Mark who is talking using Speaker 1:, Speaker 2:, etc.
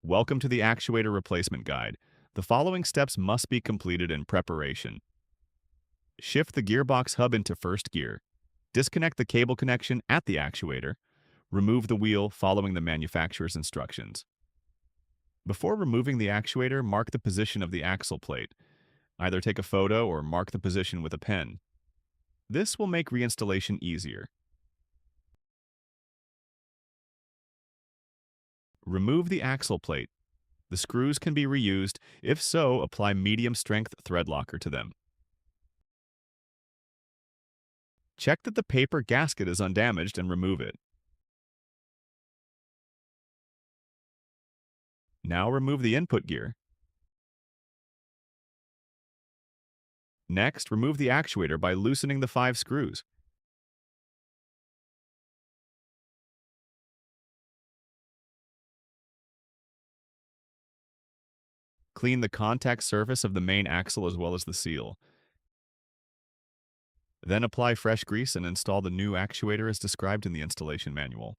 Speaker 1: Welcome to the Actuator Replacement Guide. The following steps must be completed in preparation. Shift the gearbox hub into first gear. Disconnect the cable connection at the actuator. Remove the wheel following the manufacturer's instructions. Before removing the actuator, mark the position of the axle plate. Either take a photo or mark the position with a pen. This will make reinstallation easier. Remove the axle plate. The screws can be reused. If so, apply medium-strength thread locker to them. Check that the paper gasket is undamaged and remove it. Now remove the input gear. Next, remove the actuator by loosening the 5 screws. Clean the contact surface of the main axle as well as the seal. Then apply fresh grease and install the new actuator as described in the installation manual.